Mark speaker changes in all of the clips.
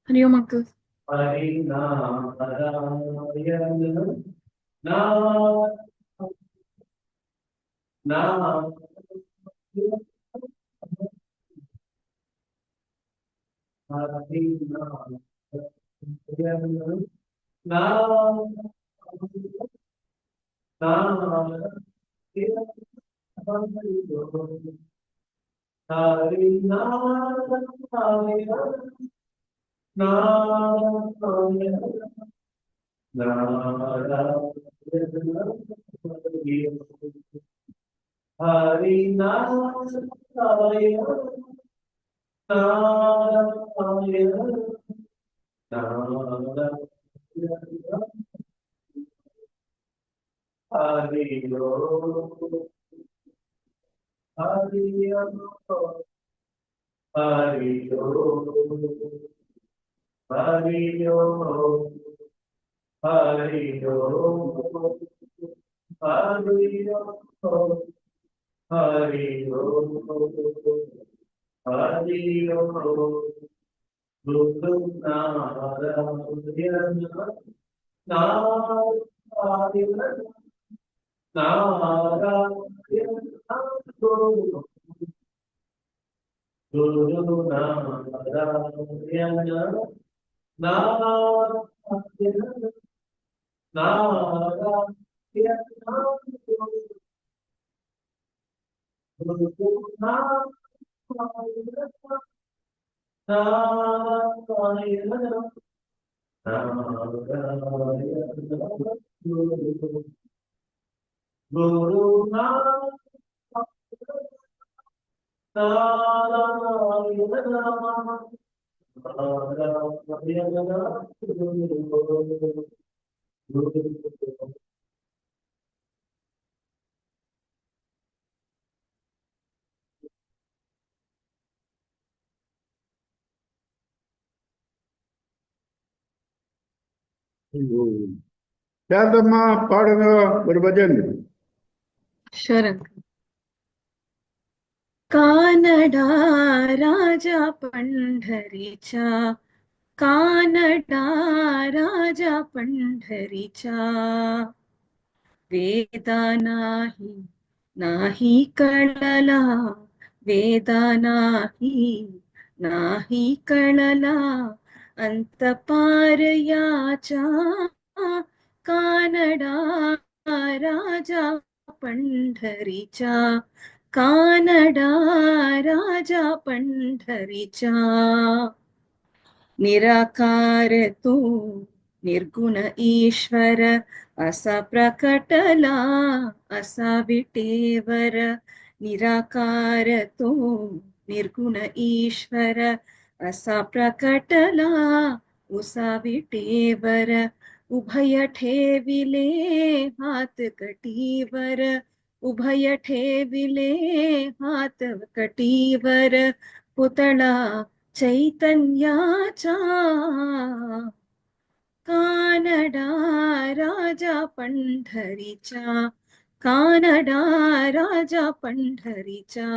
Speaker 1: Hariom uncle.
Speaker 2: Hari Narayan Narayan Hari Narayan Narayan Hari Narayan Narayan Hari Narayan Narayan Narayan Hari Hari Hari Hari Hari Hari Hari Hari गुरु नारायण नारायण नारायण गुरु नारायण नारायण नारायण गुरु नारायण नारायण नारायण गुरु नारायण
Speaker 3: शारदम्मा पाड़गा गुरभजन
Speaker 1: श्योर अंकल। कानडा राजा पंढरीचा, कानडा राजा पंढरीचा, वेदा नाही नाही कळला, वेदा नाही कळला, अंतपार याचा, कानडा राजा पंढरीचा, कानडा राजा पंढरीचा, निराकार तू निर्गुण ईश्वर असा प्रकटला, असा विटेवर, निराकार तो निर्गुण ईश्वर असा प्रकटला, उसा विटेवर, उभय ठेविले हात कटीवर, उभय ठेविले हात कटीवर, पुतळा चैतन्याचा, कानडा राजा पंढरीचा, कानडा राजा पंढरीचा,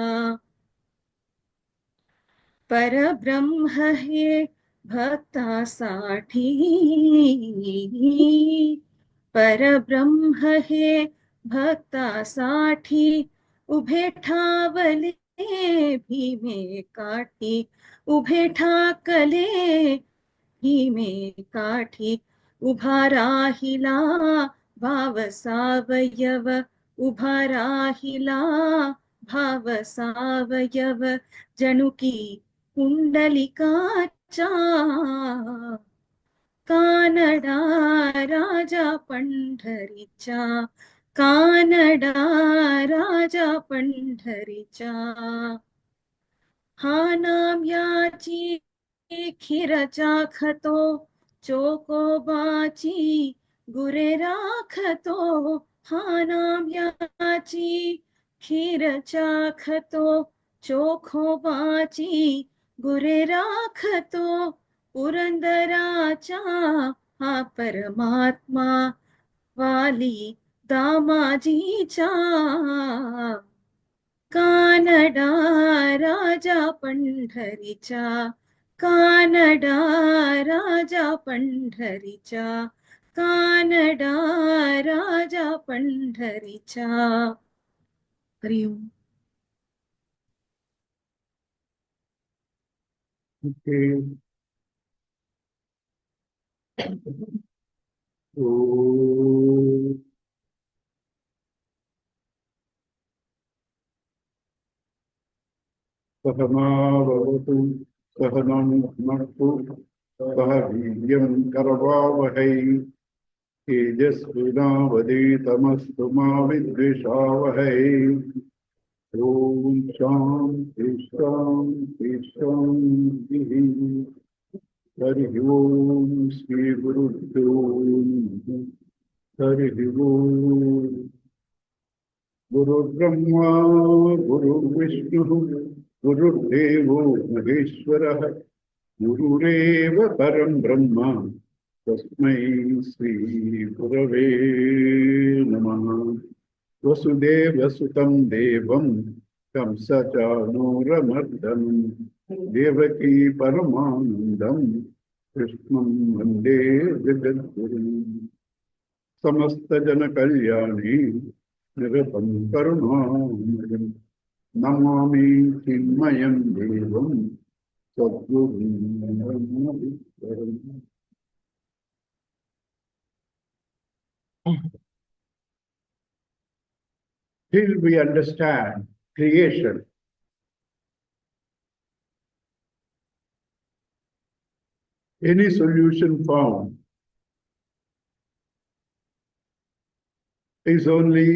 Speaker 1: परब्रह्म हे भक्तासाठी, परब्रह्म हे भक्तासाठी, उभे ठावले भीमे काठी, उभे ठाकले भीमे काठी, उभा राहिला भाव सावयव, उभा राहिला भाव सावयव, जणुकी पुंडलिकाचा, कानडा राजा पंढरीचा, कानडा राजा पंढरीचा, हा नाम याची खीर चाखतो, चोकोबाची गुरेराखतो हानाम याची खीर चाखतो चोखो वाची गुरेराखतो पुरंदराचा हा परमात्मा वाली दामाजीचा कानडा राजा पंढरीचा कानडा राजा पंढरीचा कानडा राजा पंढरीचा हरि ओम
Speaker 3: Okay. Oh. सहनावतु सहनं भुनक्तु सह वीर्यं करवावहै तेजस्विनावधीतमस्तु मा विद्विषावहै ॐ शान्ति शान्ति शान्तिः हरिः ॐ श्रीगुरुभ्यो नमः हरिः ॐ गुरुर्ब्रह्मा गुरुर्विष्णुः गुरुर्देवो महेश्वरः गुरुरेव परं ब्रह्म तस्मै श्रीगुरवे नमः वसुदेवसुतं देवं कंसचानूरमर्दनं देवकी परमानन्दं कृष्णं वन्दे जगद्गुरुं समस्तजनकल्याणे निरतं करुणामयं नमामि चिन्मयं देवं सद्गुरुं ब्रह्मविद्वरम्। Till we understand creation, any solution found is only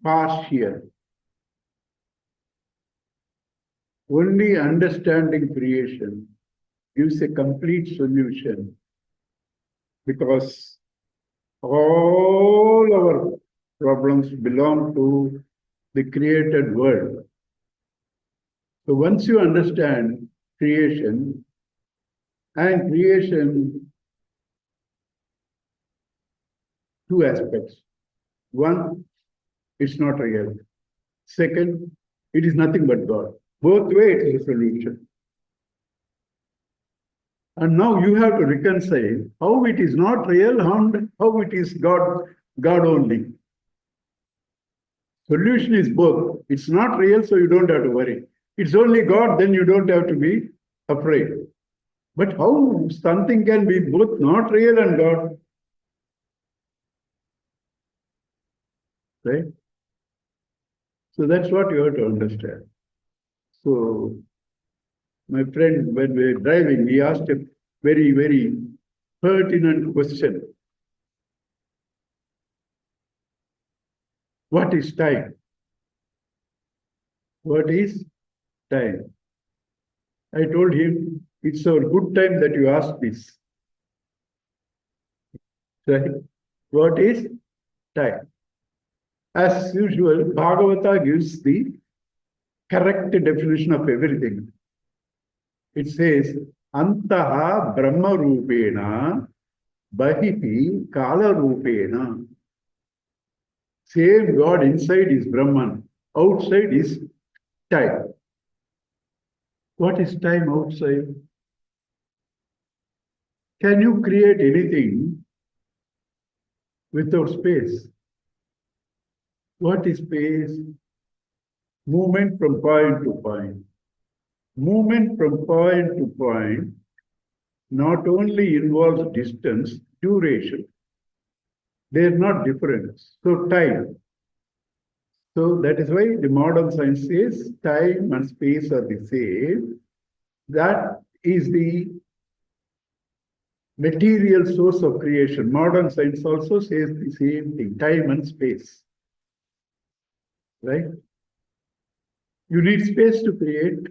Speaker 3: partial. Only understanding creation gives a complete solution, because all our problems belong to the created world. So once you understand creation, and creation, two aspects. One, it's not real. Second, it is nothing but God. Both ways it is a solution. And now you have to reconcile how it is not real and how it is God only. Solution is both. It's not real, so you don't have to worry. It's only God, then you don't have to be afraid. But how something can be both not real and God? Right? So that's what you have to understand. So my friend, when we were driving, he asked a very, very pertinent question. What is time? What is time? I told him, it's a good time that you ask this. Right? What is time? As usual, Bhagavata gives the correct definition of everything. It says, Antaha Brahma Rupena Bahihi Kala Rupena. Same God inside is Brahman, outside is time. What is time outside? Can you create anything without space? What is space? Movement from point to point. Movement from point to point not only involves distance, duration. They are not different. So time. So that is why the modern science says time and space are the same. That is the material source of creation. Modern science also says the same thing, time and space. Right? You need space to create.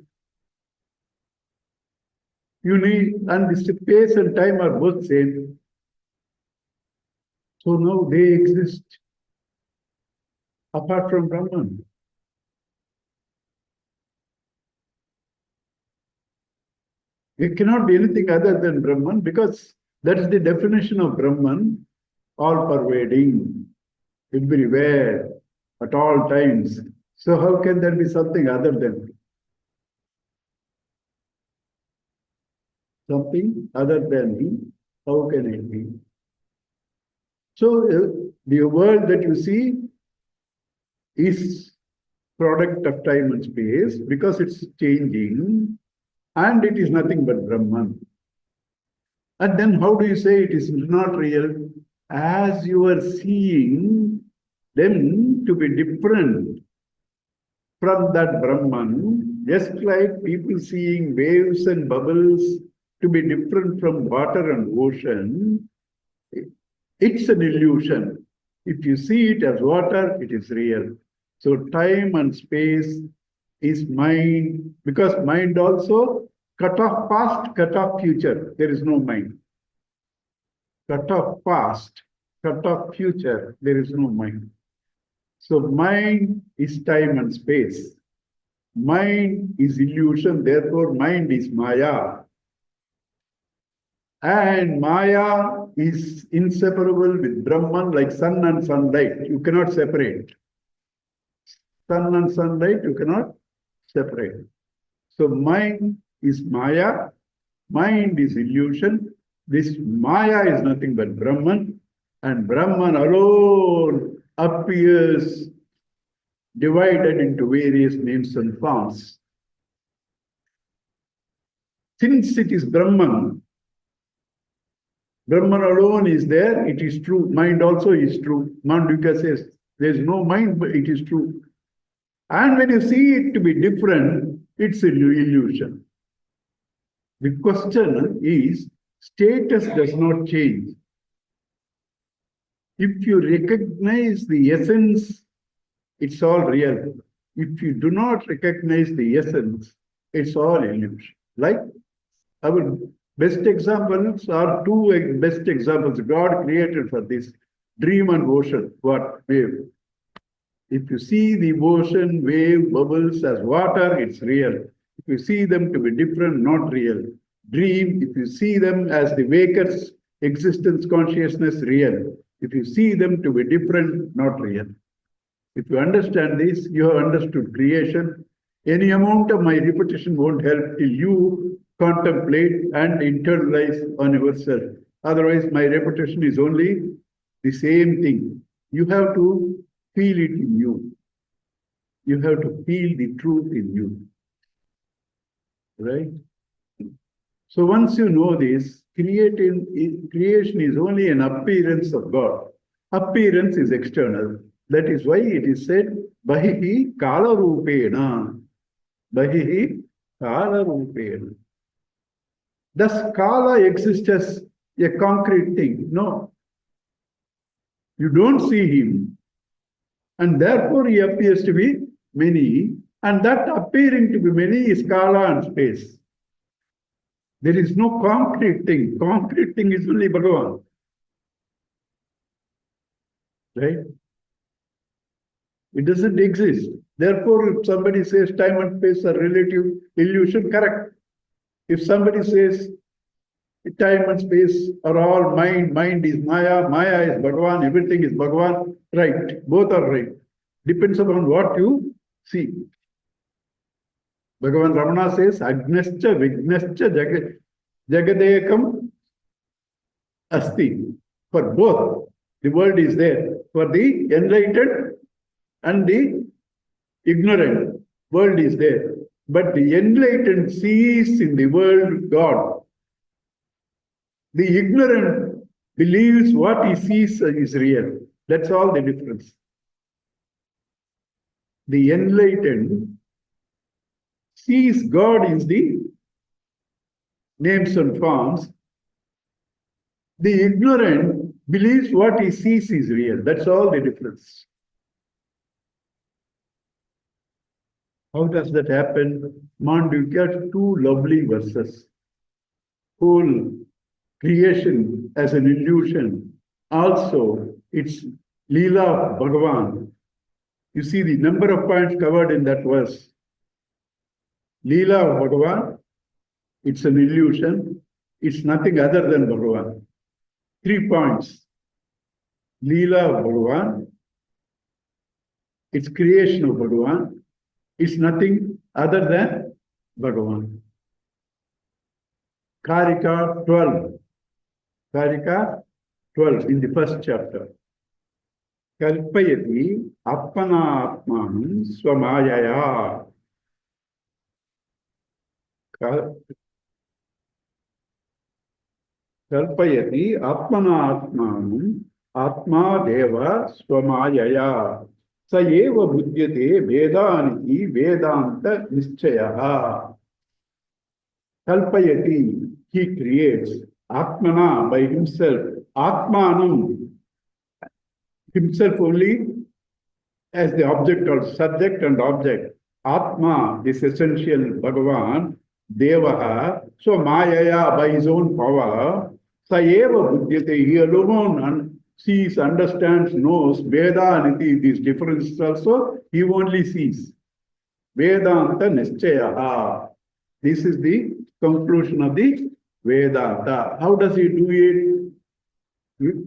Speaker 3: You need, and the space and time are both same. So now they exist apart from Brahman. It cannot be anything other than Brahman because that is the definition of Brahman, all pervading, everywhere, at all times. So how can there be something other than something other than him? How can it be? So the world that you see is product of time and space because it's changing and it is nothing but Brahman. And then how do you say it is not real? As you are seeing them to be different from that Brahman, just like people seeing waves and bubbles to be different from water and ocean, it's an illusion. If you see it as water, it is real. So time and space is mind, because mind also cut off past, cut off future. There is no mind. Cut off past, cut off future. There is no mind. So mind is time and space. Mind is illusion, therefore mind is Maya. And Maya is inseparable with Brahman like sun and sunlight. You cannot separate. Sun and sunlight, you cannot separate. So mind is Maya, mind is illusion. This Maya is nothing but Brahman, and Brahman alone appears divided into various names and forms. Since it is Brahman, Brahman alone is there, it is true. Mind also is true. Mandukya says, there is no mind, but it is true. And when you see it to be different, it's an illusion. The question is, status does not change. If you recognize the essence, it's all real. If you do not recognize the essence, it's all illusion. Like our best examples are two best examples God created for this: dream and ocean. What? Wave. If you see the ocean, wave, bubbles as water, it's real. If you see them to be different, not real. Dream, if you see them as the waker's existence, consciousness, real. If you see them to be different, not real. If you understand this, you have understood creation. Any amount of my repetition won't help till you contemplate and internalize on yourself. Otherwise, my repetition is only the same thing. You have to feel it in you. You have to feel the truth in you. Right? So once you know this, creation is only an appearance of God. Appearance is external. That is why it is said, Bahihi Kala Rupena. Bahihi Kala Rupena. Does Kala exist as a concrete thing? No. You don't see him. And therefore he appears to be many. And that appearing to be many is Kala and space. There is no concrete thing. Concrete thing is only Bhagavan. Right? It doesn't exist. Therefore, if somebody says time and space are relative illusion, correct. If somebody says time and space are all mind, mind is Maya, Maya is Bhagavan, everything is Bhagavan, right. Both are right. Depends upon what you see. Bhagavan Ramana says, Agnescha Vignascha Jagadekam Asti. For both, the world is there. For the enlightened and the ignorant, world is there. But the enlightened sees in the world God. The ignorant believes what he sees is real. That's all the difference. The enlightened sees God in the names and forms. The ignorant believes what he sees is real. That's all the difference. How does that happen? Mandukya, two lovely verses. Whole creation as an illusion also It's Leela of Bhagavan. You see the number of points covered in that verse. Leela of Bhagavan, it's an illusion. It's nothing other than Bhagavan. 3 points. Leela of Bhagavan, it's creation of Bhagavan. It's nothing other than Bhagavan. Karika 12. Karika 12 in the first chapter. Kalpayati appanatmanam swamayaya. Kalpayati appanatmanam atma deva swamayaya. Sa eva buddhyate vedaniti vedanta nischaya. Kalpayati, he creates. Atmana, by himself. Atmanam, himself only as the object or subject and object. Atma, this essential Bhagavan, Devaha, so Mayaya, by his own power, Sayeva Buddhyate, he alone sees, understands, knows, Vedaniti, these differences also, he only sees. Vedanta Nischaya. This is the conclusion of the Vedanta. How does he do it?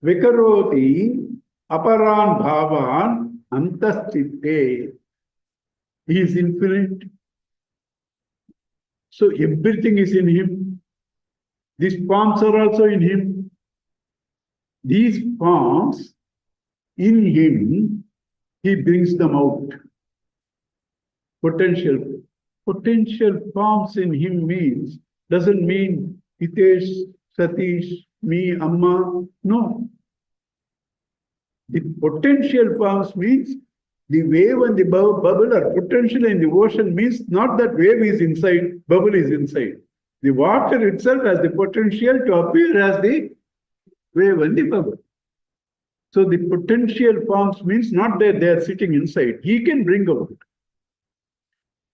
Speaker 3: Vikaroti aparan bhavan antaschitte. He is infinite. So everything is in him. These forms are also in him. These forms in him, he brings them out. Potential forms in him means, doesn't mean Hitesh, Satish, me, Amma. No. The potential forms means the wave and the bubble are potential in the ocean means not that wave is inside, bubble is inside. The water itself has the potential to appear as the wave and the bubble. So the potential forms means not that they are sitting inside. He can bring out.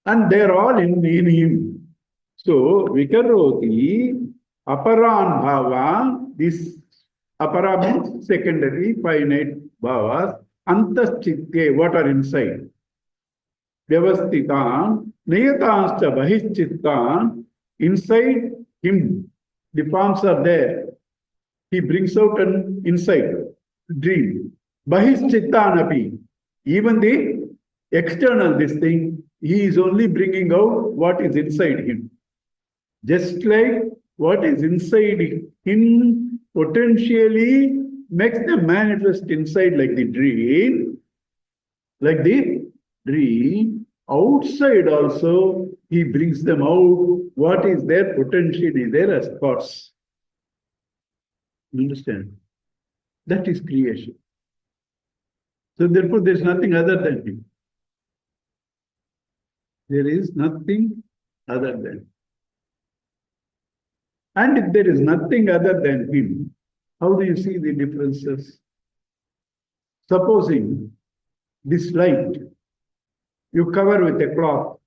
Speaker 3: And they are all in him. So, Vikaroti, aparan bhava, this apara means secondary, finite bhavas, antaschitte, what are inside. Vyavastitan, niyatanscha bahischittan, inside him, the forms are there. He brings out an inside dream. Bahischittan api, even the external, this thing, he is only bringing out what is inside him. Just like what is inside him potentially makes them manifest inside like the dream. Outside also, he brings them out. What is there potentially there as thoughts. You understand? That is creation. So therefore, there is nothing other than him. There is nothing other than. And if there is nothing other than him, how do you see the differences? Supposing this light, you cover with a cloth.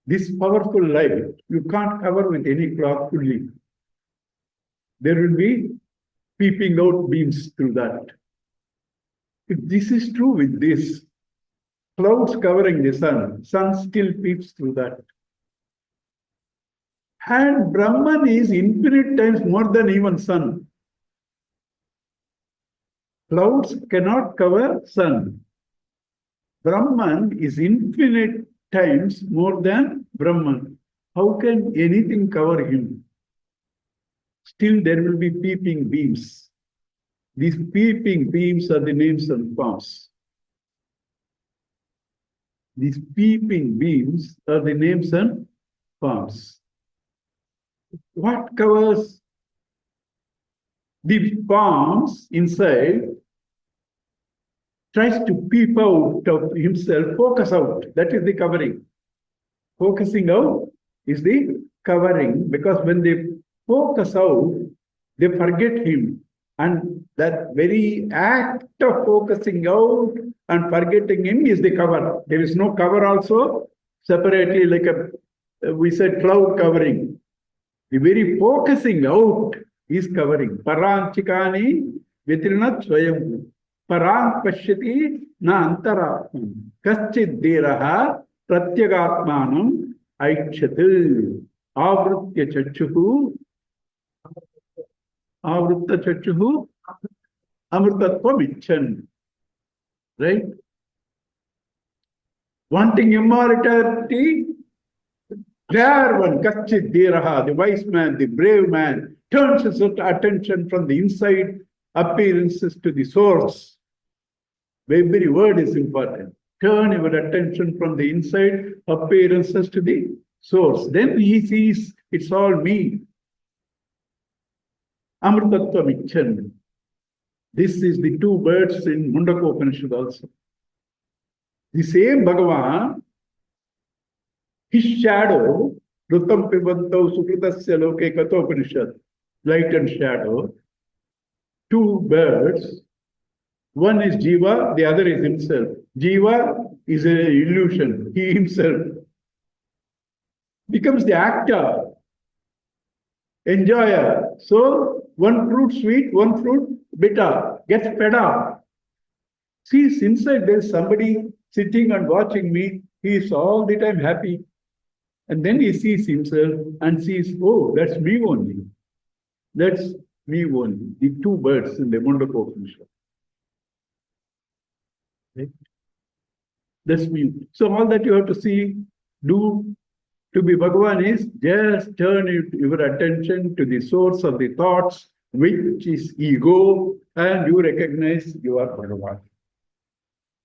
Speaker 3: This powerful light, you can't cover with any cloth fully. There will be peeping out beams through that. If this is true with this, clouds covering the sun still peeps through that. And Brahman is infinite times more than even sun. Clouds cannot cover sun. Brahman is infinite times more than Brahman. How can anything cover him? Still there will be peeping beams. These peeping beams are the names and forms. These peeping beams are the names and forms. What covers the forms inside tries to peep out of himself, focus out. That is the covering. Focusing out is the covering, because when they focus out, they forget him. And that very act of focusing out and forgetting him is the cover. There is no cover also separately, like we said, cloud covering. The very focusing out is covering. Paranchikani Vitrinat Swayam. Parang Pashyati na Antaratman. Kaschid Deraha Pratyagatmanam Aikshatu. Avrutya Chachuhu. Avrutta Chachuhu. Amrutatvam Ichan. Right? Wanting immortality, there one, Kachit Diraha, the wise man, the brave man, turns his attention from the inside appearances to the source. Every word is important. Turn your attention from the inside appearances to the source. Then he sees it's all me. Amritattva Vichan. This is the two words in Mundaka Upanishad also. The same Bhagavan, his shadow, Rutam Pibantau Sukritasya Loke Kathopanishad, light and shadow, two birds, one is Jiva, the other is himself. Jiva is an illusion, he himself becomes the actor, enjoyer. So, one fruit sweet, one fruit bitter, gets fed up. Sees inside there's somebody sitting and watching me, he is all the time happy. And then he sees himself and sees, oh, that's me only. That's me only. The two birds in the Mundaka Upanishad. Right? That's me. So all that you have to see, do to be Bhagavan is just turn your attention to the source of the thoughts, which is ego, and you recognize you are Bhagavan.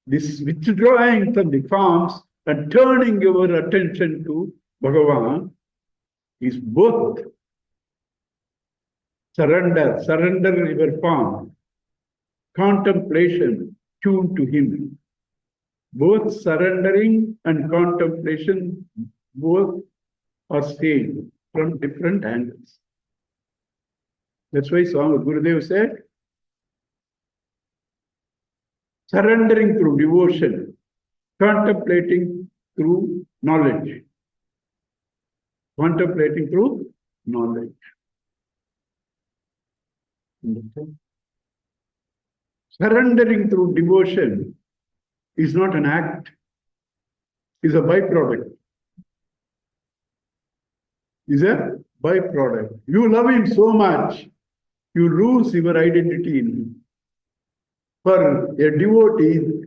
Speaker 3: This withdrawing from the forms and turning your attention to Bhagavan is both surrender your form, contemplation, tuned to Him. Both surrendering and contemplation, both are seen from different angles. That's why Swami Gurudev said, surrendering through devotion, contemplating through knowledge. Contemplating through knowledge. Understand? Surrendering through devotion is not an act, is a byproduct. Is a byproduct. You love Him so much, you lose your identity in Him. For a devotee,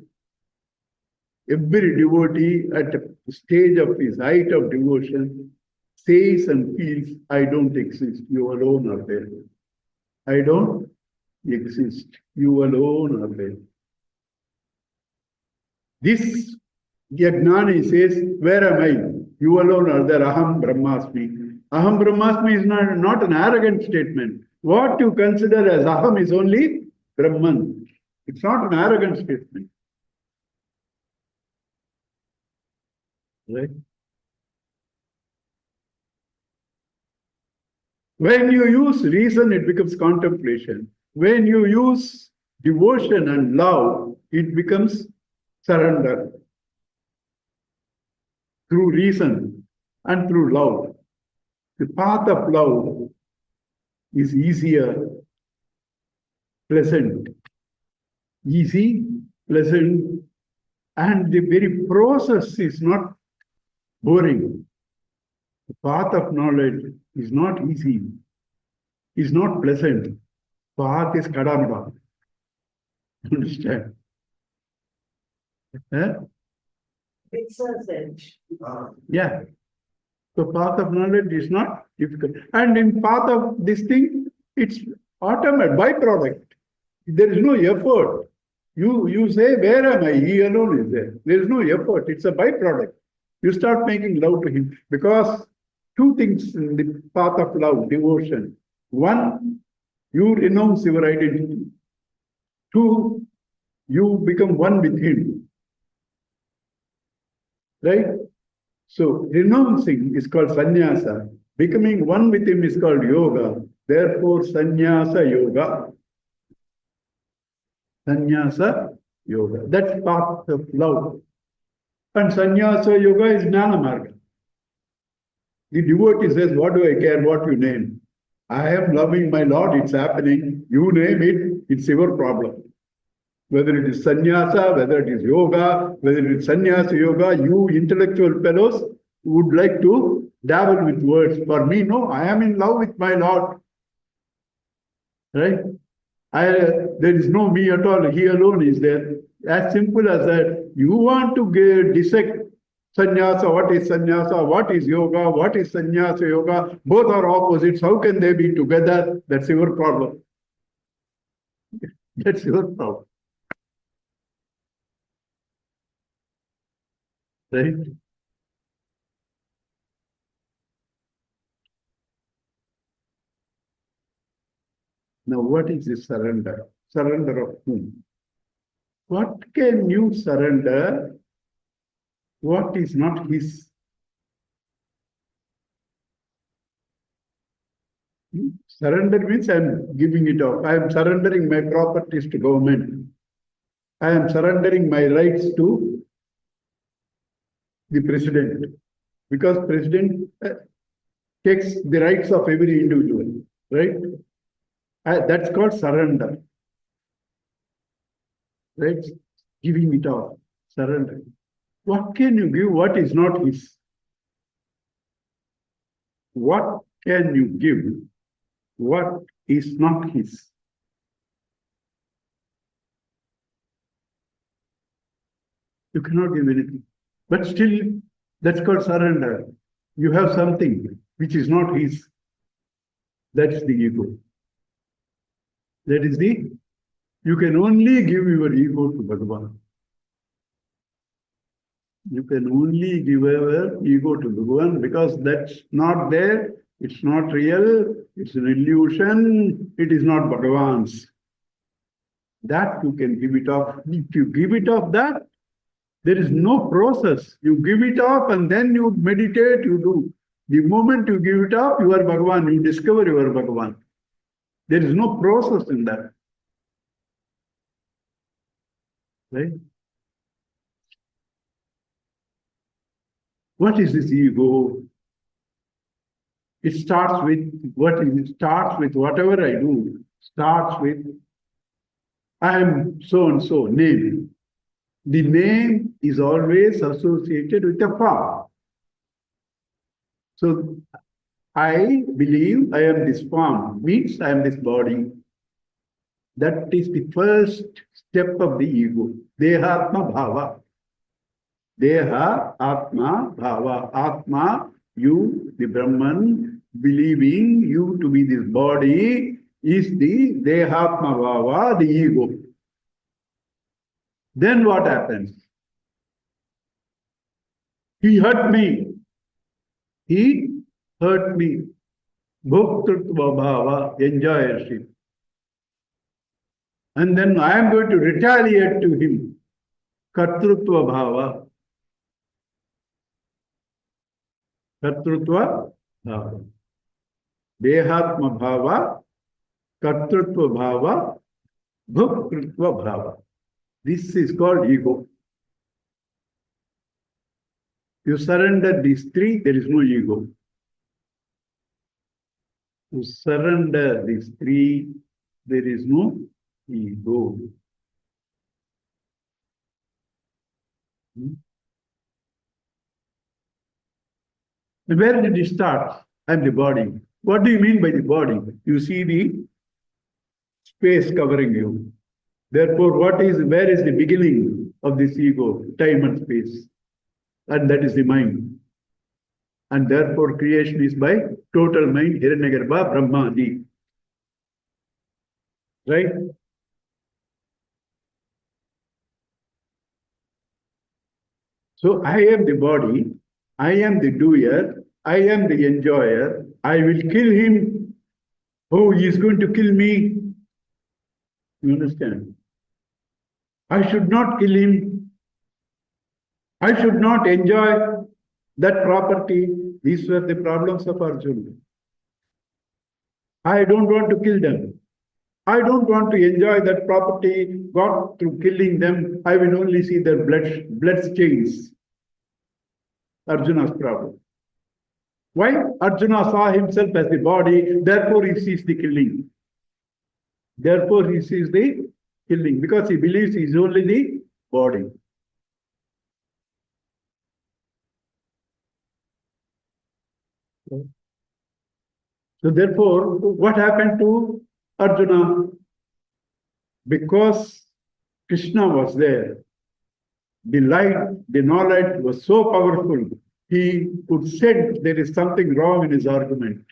Speaker 3: every devotee at a stage of his height of devotion says and feels, I don't exist, you alone are there. I don't exist, you alone are there. This Jnani says, where am I? You alone are there, Aham Brahmasmi. Aham Brahmasmi is not an arrogant statement. What you consider as Aham is only Brahman. It's not an arrogant statement. Right? When you use reason, it becomes contemplation. When you use devotion and love, it becomes surrender. Through reason and through love. The path of love is easier, pleasant. Easy, pleasant, and the very process is not boring. The path of knowledge is not easy, is not pleasant. Path is kadamada. Understand?
Speaker 2: It's a sense.
Speaker 3: Yeah. So path of knowledge is not difficult. And in path of this thing, it's automatic, byproduct. There is no effort. You say, where am I? He alone is there. There is no effort. It's a byproduct. You start making love to Him. Because two things in the path of love, devotion. One, you renounce your identity. Two, you become one with Him. Right? So, renouncing is called sannyasa. Becoming one with Him is called yoga. Therefore, sannyasa yoga. Sannyasa yoga. That's path of love. And sannyasa yoga is jnana marga. The devotee says, what do I care what you name? I am loving my Lord, it's happening. You name it, it's your problem. Whether it is sannyasa, whether it is yoga, whether it is sannyasa yoga, you intellectual fellows would like to dabble with words. For me, no, I am in love with my Lord. Right? There is no me at all. He alone is there. As simple as that. You want to dissect sannyasa, what is sannyasa, what is yoga, what is sannyasa yoga, both are opposites. How can they be together? That's your problem. That's your problem. Right? Now, what is this surrender? Surrender of whom? What can you surrender? What is not his? Surrender means I am giving it up. I am surrendering my properties to government. I am surrendering my rights to the president. Because president takes the rights of every individual, right? That's called surrender. Right? Giving it up, surrender. What can you give? What is not his? What can you give? What is not his? You cannot give anything. But still, that's called surrender. You have something which is not his. That's the ego. That is you can only give your ego to Bhagavan. You can only give your ego to Bhagavan because that's not there, it's not real, it's an illusion, it is not Bhagavan's. That you can give it off. If you give it off that, there is no process. You give it off and then you meditate, you do. The moment you give it up, you are Bhagavan, you discover you are Bhagavan. There is no process in that. Right? What is this ego? It starts with what is it? Starts with whatever I do, starts with I am so and so, name. The name is always associated with a form. So I believe I am this form, means I am this body. That is the first step of the ego. Dehatma bhava. Deha atma bhava. Atma, you, the Brahman, believing you to be this body, is the Dehatma bhava, the ego. Then what happens? He hurt me. He hurt me. Bhoktrutva bhava, enjoyership. And then I am going to retaliate to him. Kartrutva bhava. Kartrutva bhava. Dehatma bhava, Kartrutva bhava, Bhoktrutva bhava. This is called ego. You surrender these three, there is no ego. You surrender these three, there is no ego. Where did it start? I am the body. What do you mean by the body? You see the space covering you. Therefore, where is the beginning of this ego? Time and space. And that is the mind. And therefore, creation is by total mind, Hiranyagarbha, Brahmadi. Right? So I am the body, I am the doer, I am the enjoyer, I will kill him. Oh, he is going to kill me. You understand? I should not kill him. I should not enjoy that property. These were the problems of Arjuna. I don't want to kill them. I don't want to enjoy that property got through killing them. I will only see their blood stains. Arjuna's problem. Why? Arjuna saw himself as the body, therefore he sees the killing. Therefore he sees the killing, because he believes he is only the body. So therefore, what happened to Arjuna? Because Krishna was there, the light, the knowledge was so powerful, he could sense there is something wrong in his argument.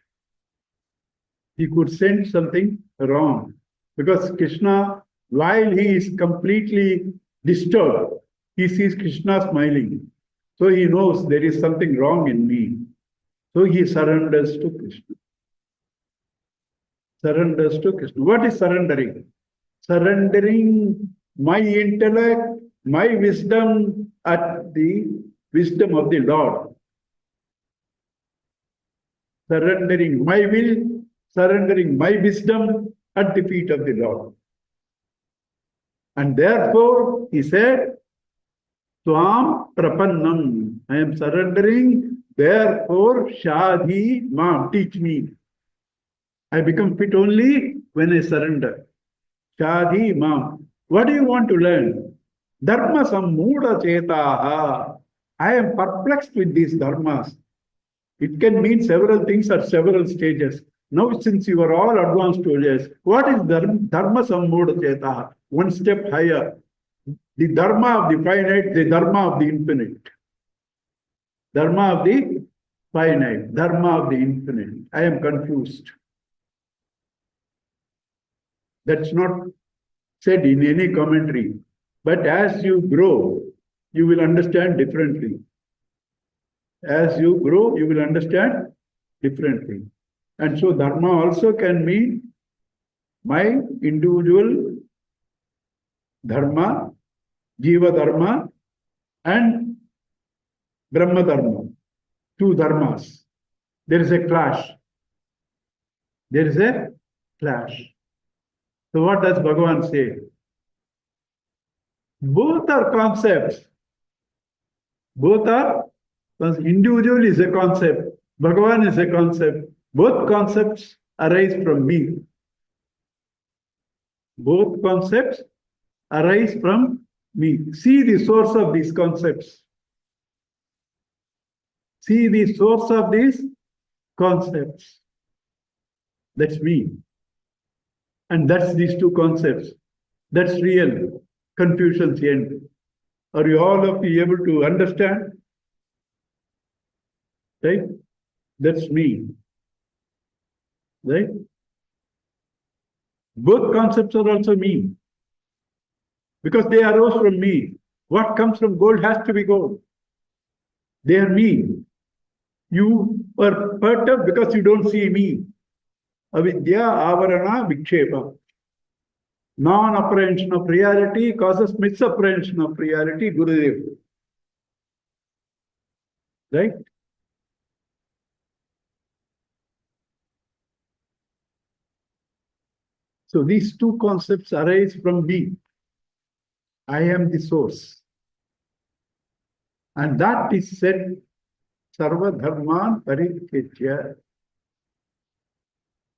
Speaker 3: He could sense something wrong. Because Krishna, while he is completely disturbed, he sees Krishna smiling. So he knows there is something wrong in me. So he surrenders to Krishna. Surrenders to Krishna. What is surrendering? Surrendering my intellect, my wisdom at the wisdom of the Lord. Surrendering my will, surrendering my wisdom at the feet of the Lord. And therefore, he said, Swam Prapannam. I am surrendering, therefore, Shadhi Mam, teach me. I become fit only when I surrender. Shadhi Mam. What do you want to learn? Dharma Sammuda Chetaha. I am perplexed with these dharmas. It can mean several things at several stages. Now, since you are all advanced stages, what is Dharma Sammuda Chetaha? One step higher. The Dharma of the finite, the Dharma of the infinite. Dharma of the finite, Dharma of the infinite. I am confused. That's not said in any commentary. But as you grow, you will understand differently. As you grow, you will understand differently. And so Dharma also can mean my individual Dharma, Jiva Dharma, and Brahma Dharma. Two dharmas. There is a clash. There is a clash. So what does Bhagavan say? Both are concepts. Both are, individual is a concept. Bhagavan is a concept. Both concepts arise from me. Both concepts arise from me. See the source of these concepts. See the source of these concepts. That's me. And that's these two concepts. That's real. Confusion's end. Are you all of you able to understand? Right? That's me. Right? Both concepts are also me. Because they arose from me. What comes from gold has to be gold. They are me. You are perturbed because you don't see me. Avidya avarana vikshepa. Non-apprehension of reality causes misapprehension of reality, Gurudev. Right? So these two concepts arise from me. I am the source. And that is said, Sarva Dharman Parityajya.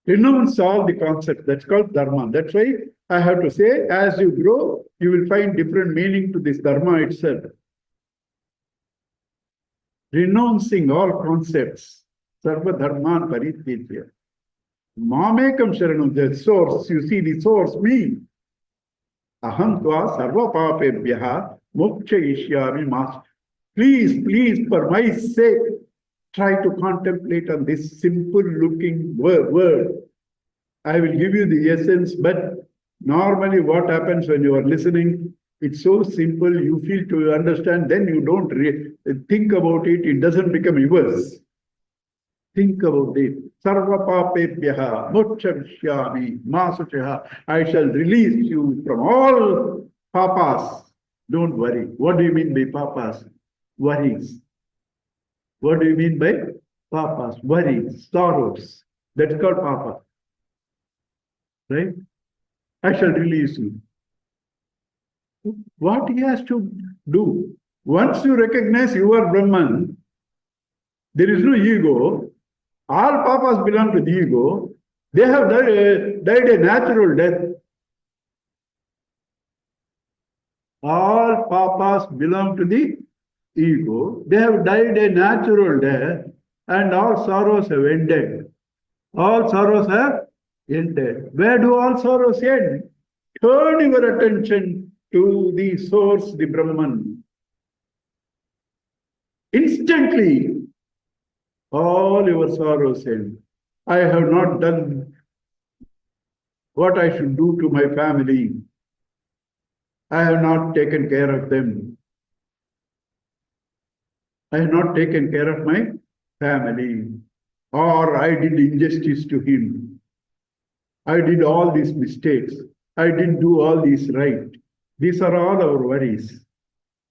Speaker 3: Renounce all the concepts. That's called Dharma. That's why I have to say, as you grow, you will find different meaning to this Dharma itself. Renouncing all concepts. Sarva Dharman Parityajya. Mamekam Sharanam, the source, you see the source, me. Aham tva sarva papebhyaha moksha ishyami mas. Please, please, for my sake, try to contemplate on this simple looking word. I will give you the essence, but normally what happens when you are listening, it's so simple, you feel to understand, then you don't think about it, it doesn't become yours. Think about it. Sarva papebhyaha moksha vishyami masuchaha. I shall release you from all papas. Don't worry. What do you mean by papas? Worries. What do you mean by papas? Worries, sorrows. That's called papa. Right? I shall release you. What he has to do? Once you recognize you are Brahman, There is no ego. All papas belong to the ego. They have died a natural death. All papas belong to the ego. They have died a natural death, and all sorrows have ended. All sorrows have ended. Where do all sorrows end? Turn your attention to the source, the Brahman. Instantly, all your sorrows end. I have not done what I should do to my family. I have not taken care of them. I have not taken care of my family. Or I did injustice to him. I did all these mistakes. I didn't do all these right. These are all our worries.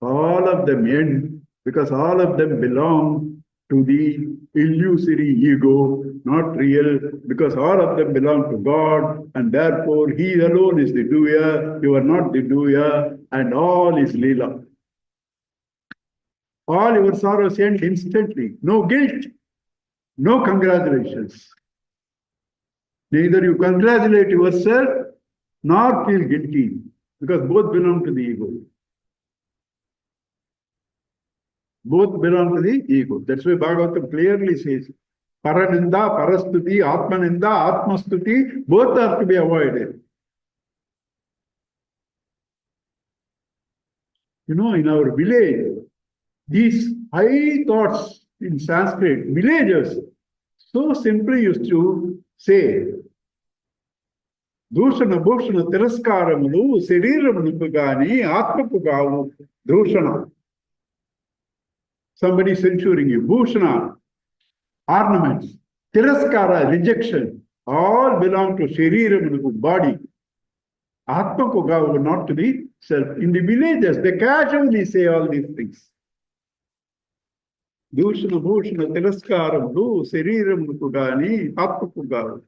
Speaker 3: All of them end because all of them belong to the illusory ego, not real, because all of them belong to God, and therefore He alone is the doer, you are not the doer, and all is Leela. All your sorrows end instantly. No guilt, no congratulations. Neither you congratulate yourself nor feel guilty, because both belong to the ego. Both belong to the ego. That's why Bhagavatam clearly says, Paraninda, Parastuti, Atmaninda, Atmastuti, both are to be avoided. You know, in our village, these high thoughts in Sanskrit, villagers so simply used to say, Dushana, Bhushana, Tiraskaramudu, Siriramunuku Gani, Atmaku Gavu, Dushana. Somebody censuring you. Bhushana, ornaments. Tiraskara, rejection. All belong to Shariramunuku, body. Atmaku Gavu, not to the self. In the villages, they casually say all these things. Dushana, Bhushana, Tiraskaramudu, Siriramunuku Gani, Atmaku Gavu.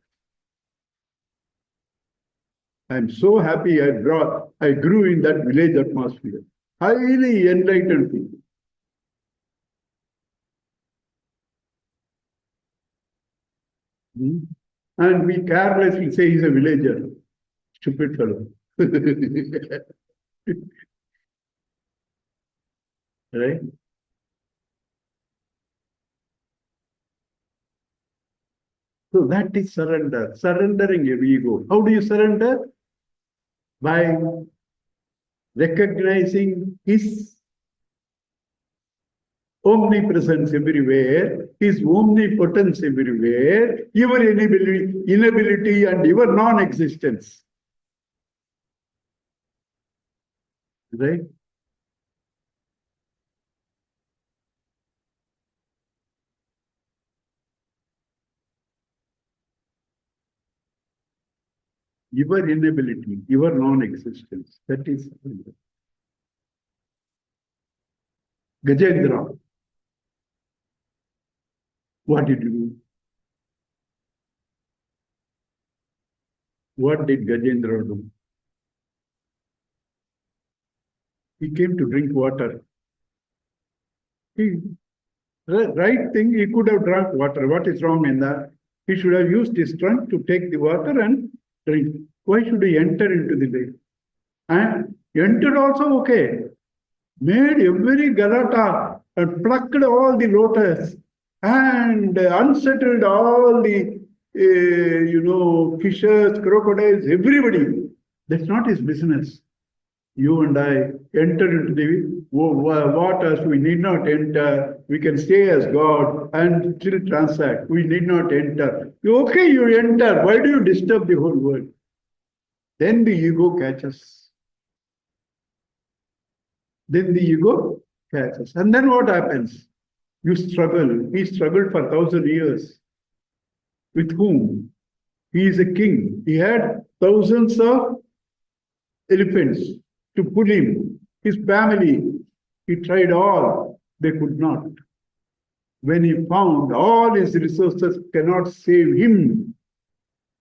Speaker 3: I'm so happy I grew in that village atmosphere. Highly enlightened people. And we carelessly say he's a villager. Stupid fellow. Right? So that is surrender. Surrendering your ego. How do you surrender? By recognizing his omnipresence everywhere, his omnipotence everywhere, your inability and your non-existence. Right? Your inability, your non-existence. That is Gajendra. What did you do? What did Gajendra do? He came to drink water. Right thing, he could have drunk water. What is wrong in that? He should have used his trunk to take the water and drink. Why should he enter into the lake? And entered also okay. Made every galata and plucked all the lotus and unsettled all the, fishes, crocodiles, everybody. That's not his business. You and I enter into the waters, we need not enter. We can stay as God and still transact. We need not enter. Okay, you enter. Why do you disturb the whole world? Then the ego catches. Then the ego catches. And then what happens? You struggle. He struggled for 1,000 years. With whom? He is a king. He had thousands of elephants to pull him. His family, he tried all. They could not. When he found all his resources cannot save him,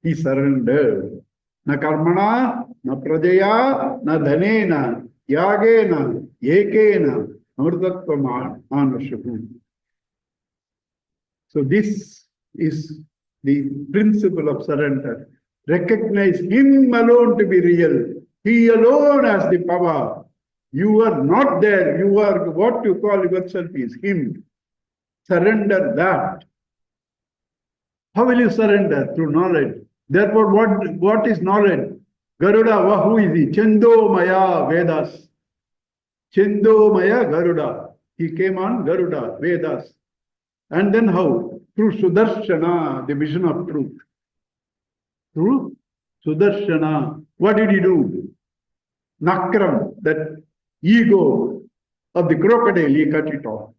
Speaker 3: he surrendered. Na karmana, na prajaya, na dhanena, yagena, ekena, amrtatvam anushahu. So this is the principle of surrender. Recognize Him alone to be real. He alone has the power. You are not there. You are what you call yourself is Him. Surrender that. How will you surrender? Through knowledge. Therefore, what is knowledge? Garuda, who is he? Chendo Maya Vedas. Chendo Maya Garuda. He came on Garuda, Vedas. And then how? Through Sudarshana, the vision of truth. Through Sudarshana. What did he do? Nakram, that ego of the crocodile, he cut it off.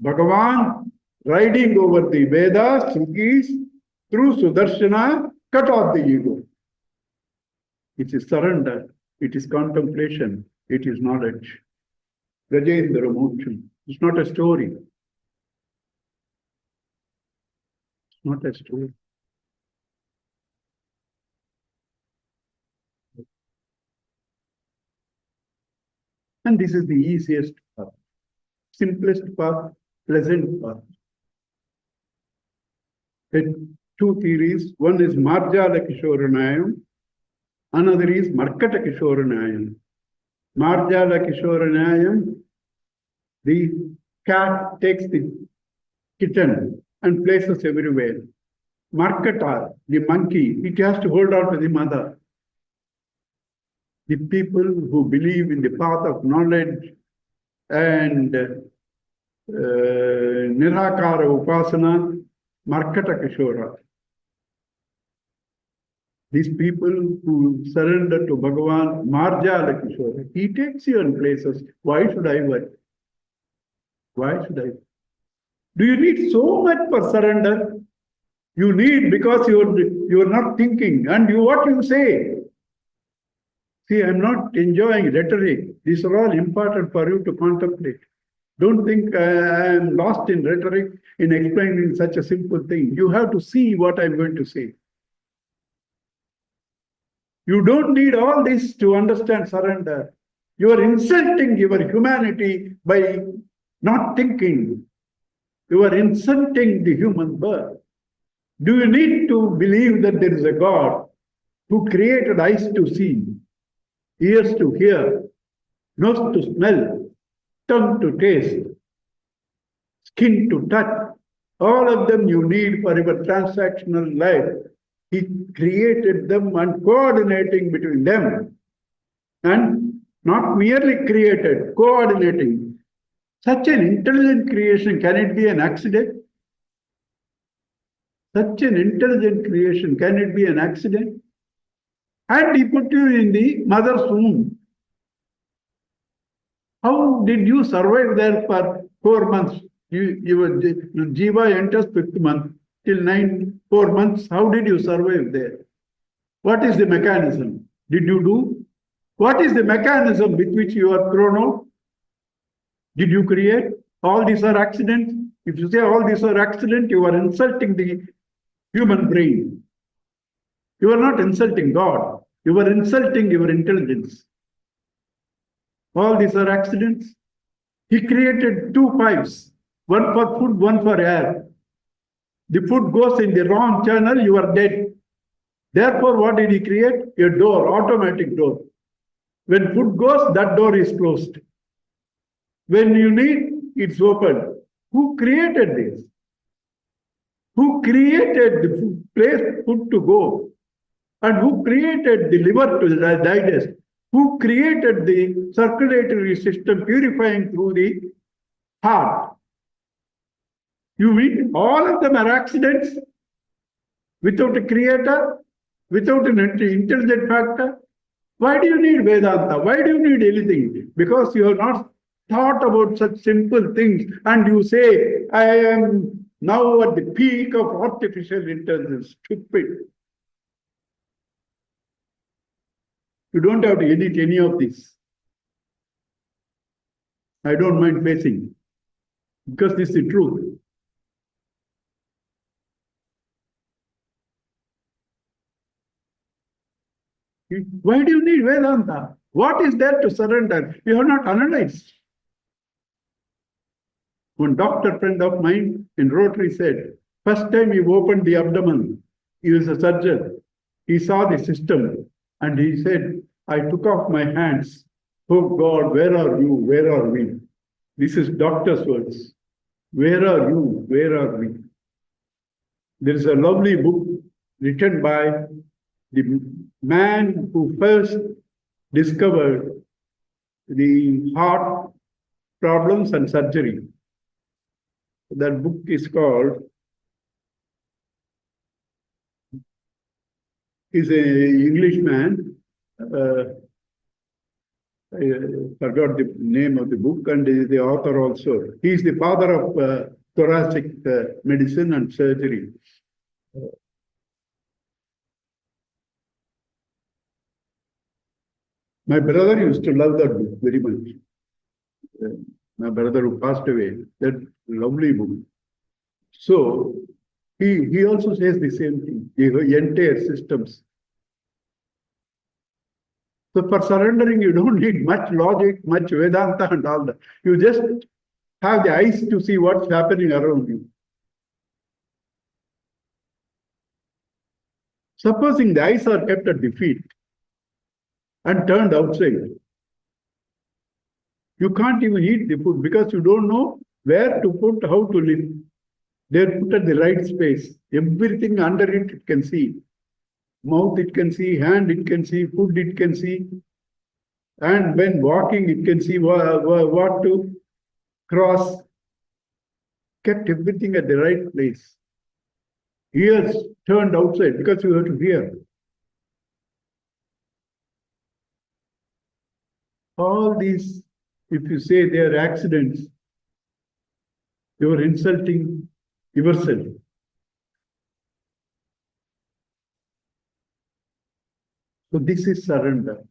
Speaker 3: Bhagavan, riding over the Vedas, Srukis, through Sudarshana, cut off the ego. It is surrender, it is contemplation, it is knowledge. Gajendra Moksham. It's not a story. It's not a story. And this is the easiest path, simplest path, pleasant path. There are two theories. One is Marjala Kishoranayam, another is Markata Kishoranayam. Marjala Kishoranayam, the cat takes the kitten and places everywhere. Markata, the monkey, it has to hold on to the mother. The people who believe in the path of knowledge and Nirakara Upasana, Markata Kishora. These people who surrender to Bhagavan, Marjala Kishora, he takes you in places. Why should I work? Why should I? Do you need so much for surrender? You need because you are not thinking and what you say. See, I'm not enjoying rhetoric. These are all important for you to contemplate. Don't think I am lost in rhetoric in explaining such a simple thing. You have to see what I'm going to say. You don't need all this to understand surrender. You are insulting your humanity by not thinking. You are insulting the human birth. Do you need to believe that there is a God who created eyes to see, ears to hear, nose to smell, tongue to taste, skin to touch? All of them you need for your transactional life. He created them and coordinating between them. And not merely created, coordinating. Such an intelligent creation, can it be an accident? Such an intelligent creation, can it be an accident? And he put you in the mother's womb. How did you survive there for 4 months? Your Jiva enters 5th month till 4 months. How did you survive there? What is the mechanism? Did you do? What is the mechanism with which you are thrown out? Did you create? All these are accidents. If you say all these are accidents, you are insulting the human brain. You are not insulting God. You are insulting your intelligence. All these are accidents. He created 2 pipes, one for food, one for air. The food goes in the wrong channel, you are dead. Therefore, what did he create? A door, automatic door. When food goes, that door is closed. When you need, it's open. Who created this? Who created the place food to go? And who created the liver to digest? Who created the circulatory system purifying through the heart? You mean all of them are accidents without a creator, without an intelligent factor? Why do you need Vedanta? Why do you need anything? Because you have not thought about such simple things and you say, I am now at the peak of artificial intelligence. Stupid. You don't have to edit any of this. I don't mind facing because this is the truth. Why do you need Vedanta? What is there to surrender? You have not analyzed. One doctor friend of mine in Rotary said, first time he opened the abdomen, he was a surgeon. He saw the system and he said, I took off my hands. Oh God, where are you? Where are we? This is doctor's words. Where are you? Where are we? There is a lovely book written by the man who first discovered the heart problems and surgery. That book is called, he's an Englishman, I forgot the name of the book, and is the author also. He is the father of thoracic medicine and surgery. My brother used to love that book very much. My brother who passed away, that lovely book. So he also says the same thing, the entire systems. So for surrendering, you don't need much logic, much Vedanta and all that. You just have the eyes to see what's happening around you. Supposing the eyes are kept at the feet and turned outside, you can't even eat the food because you don't know where to put, how to live. They're put at the right space. Everything under it can see. Mouth it can see, hand it can see, food it can see. And when walking, it can see what to cross. Kept everything at the right place. Ears turned outside because you have to hear. All these, if you say they are accidents, you are insulting yourself. So this is surrender.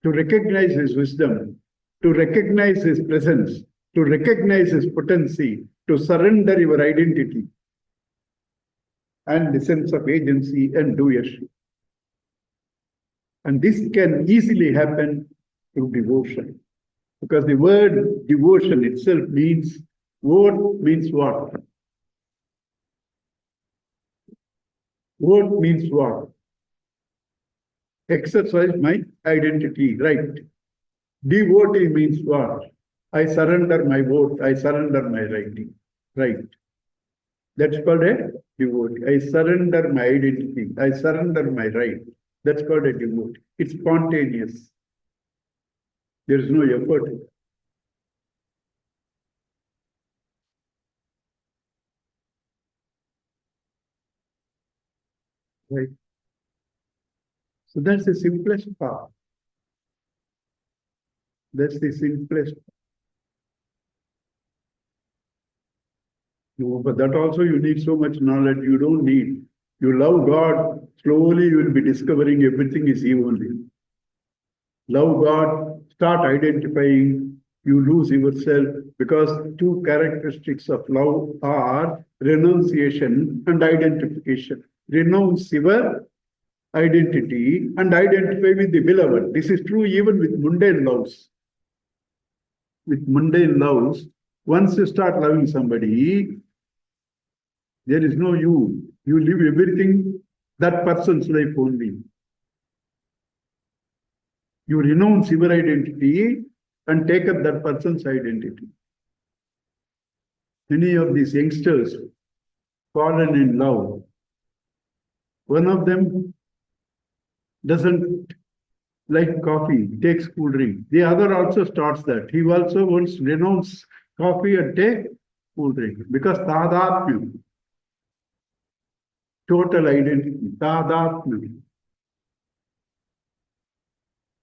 Speaker 3: To recognize his wisdom, to recognize his presence, to recognize his potency, to surrender your identity and the sense of agency and doership. And this can easily happen through devotion. Because the word devotion itself means, word means what? Word means what? Exercise my identity, right? Devotee means what? I surrender my vote, I surrender my writing, right? That's called a devotee. I surrender my identity, I surrender my right. That's called a devotee. It's spontaneous. There is no effort. Right? So that's the simplest path. That's the simplest. No, but that also you need so much knowledge. You don't need. You love God, slowly you will be discovering everything is He only. Love God, start identifying, you lose yourself, because two characteristics of love are renunciation and identification. Renounce your identity and identify with the beloved. This is true even with mundane loves. With mundane loves, once you start loving somebody, there is no you. You live everything that person's life only. You renounce your identity and take up that person's identity. Many of these youngsters fallen in love. One of them doesn't like coffee, takes cool drink. The other also starts that. He also wants to renounce coffee and take cool drink because tadapyam, total identity, tadapyam.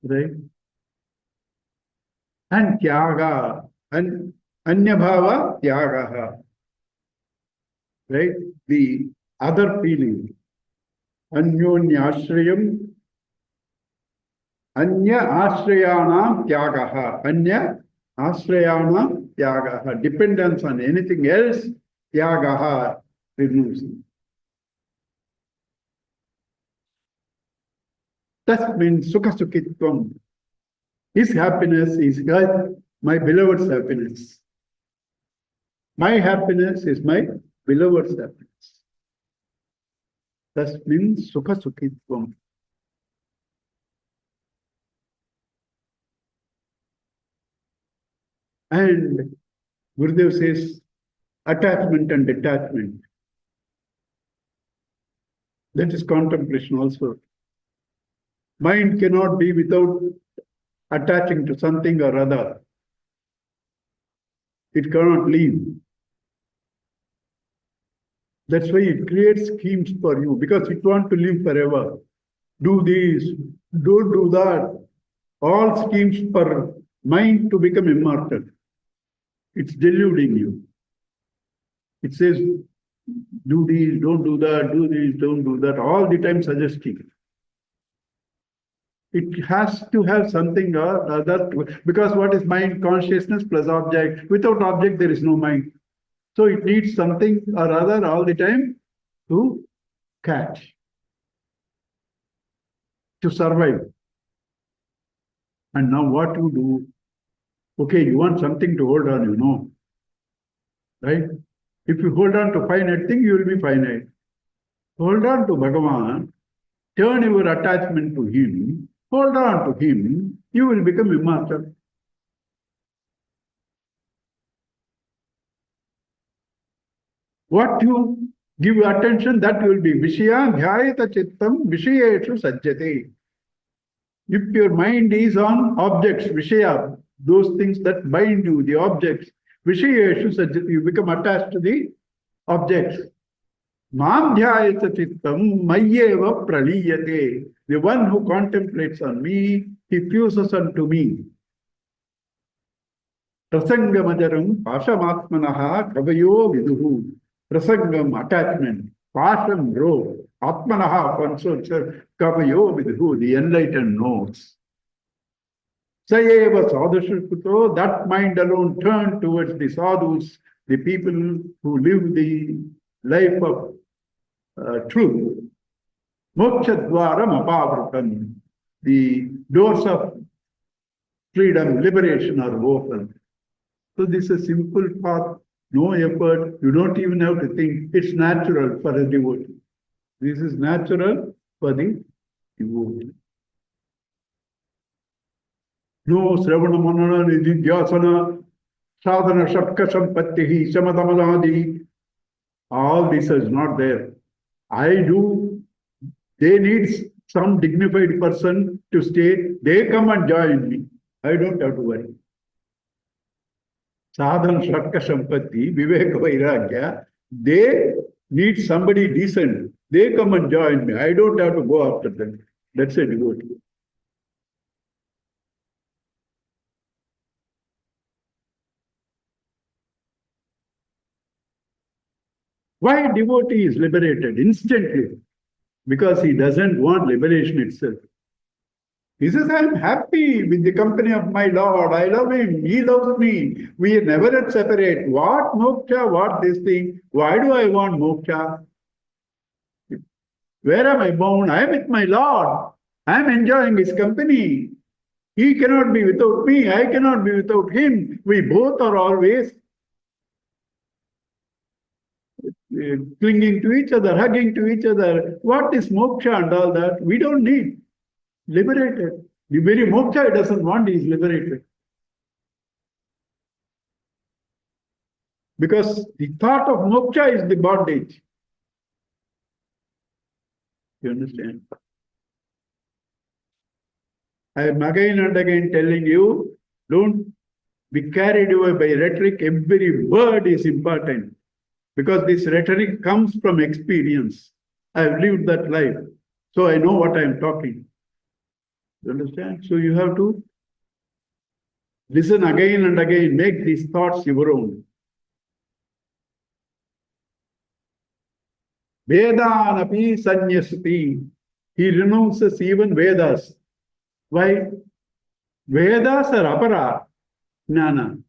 Speaker 3: Right? And tyaga, and anyabhava tyagaha. Right? The other feeling. Anyonyashrayam, anya ashrayanam tyagaha. Anya ashrayanam tyagaha. Dependence on anything else, tyagaha, renouncing. That means sukha sukhitvam. His happiness is my beloved's happiness. My happiness is my beloved's happiness. Tasmin sukha sukhitvam. And Gurudev says attachment and detachment. That is contemplation also. Mind cannot be without attaching to something or other. It cannot leave. That's why it creates schemes for you, because it wants to live forever. Do this, don't do that. All schemes for mind to become immortal. It's deluding you. It says, do this, don't do that, do this, don't do that, all the time suggesting. It has to have something or other, because what is mind? Consciousness plus object. Without object, there is no mind. So it needs something or other all the time to catch, to survive. And now what you do? Okay, you want something to hold on, right? If you hold on to finite thing, you will be finite. Hold on to Bhagavan, turn your attachment to him, hold on to him, you will become immortal. What you give attention, that will be Vishya Dhyayata Chittam Vishayeshu Sajjate. If your mind is on objects, Vishaya, those things that bind you, the objects, Vishayeshu Sajjate, you become attached to the objects. Mam Dhyayata Chittam Mayyeva Praliyate. The one who contemplates on me, he fuses unto me. Prasangamajaram Pashamatmanaha Kavayo Viduhu. Prasangam, attachment, Pasham, rope, Atmanaha, consortia, Kavayo Vidhu, the enlightened knows. Sayeva Sadhushukuto, that mind alone turned towards the sadhus, the people who live the life of truth. Mokshadwaram apavrutam, the doors of freedom, liberation are open. So this is a simple path. No effort, you don't even have to think. It's natural for a devotee. This is natural for the devotee. No Sravana Manana Nidhyasana, Sadhana Shakka Sampattihi, Samadamadadi. All this is not there. I do. They need some dignified person to stay. They come and join me. I don't have to worry. Sadhan, Shakka, Sampatti, Viveka, Vairagya, they need somebody decent. They come and join me. I don't have to go after them. That's a devotee. Why devotee is liberated instantly? Because he doesn't want liberation itself. He says, I am happy with the company of my Lord. I love him. He loves me. We never separate. What moksha? What this thing? Why do I want moksha? Where am I bound? I am with my Lord. I am enjoying his company. He cannot be without me. I cannot be without him. We both are always clinging to each other, hugging to each other. What is moksha and all that? We don't need. Liberated. The very moksha doesn't want is liberated. Because the thought of moksha is the bondage. You understand? I am again and again telling you, don't be carried away by rhetoric. Every word is important. Because this rhetoric comes from experience. I have lived that life. So I know what I am talking. You understand? So you have to listen again and again, make these thoughts your own. Vedanapi sanyasati. He renounces even Vedas. Why? Vedas are apara, jnana.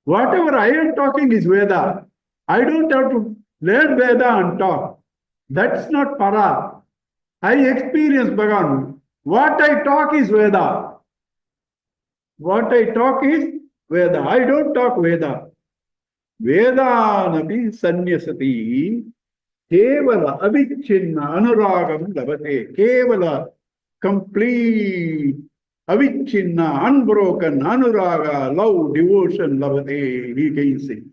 Speaker 3: Whatever I am talking is Veda. I don't have to learn Veda and talk. That's not para. I experience Bhagavan. What I talk is Veda. What I talk is Veda. I don't talk Veda. Vedanapi sanyasati kevala avichinna anuragam labate. Kevala complete avichinna unbroken anuraga love devotion labate. He gains it.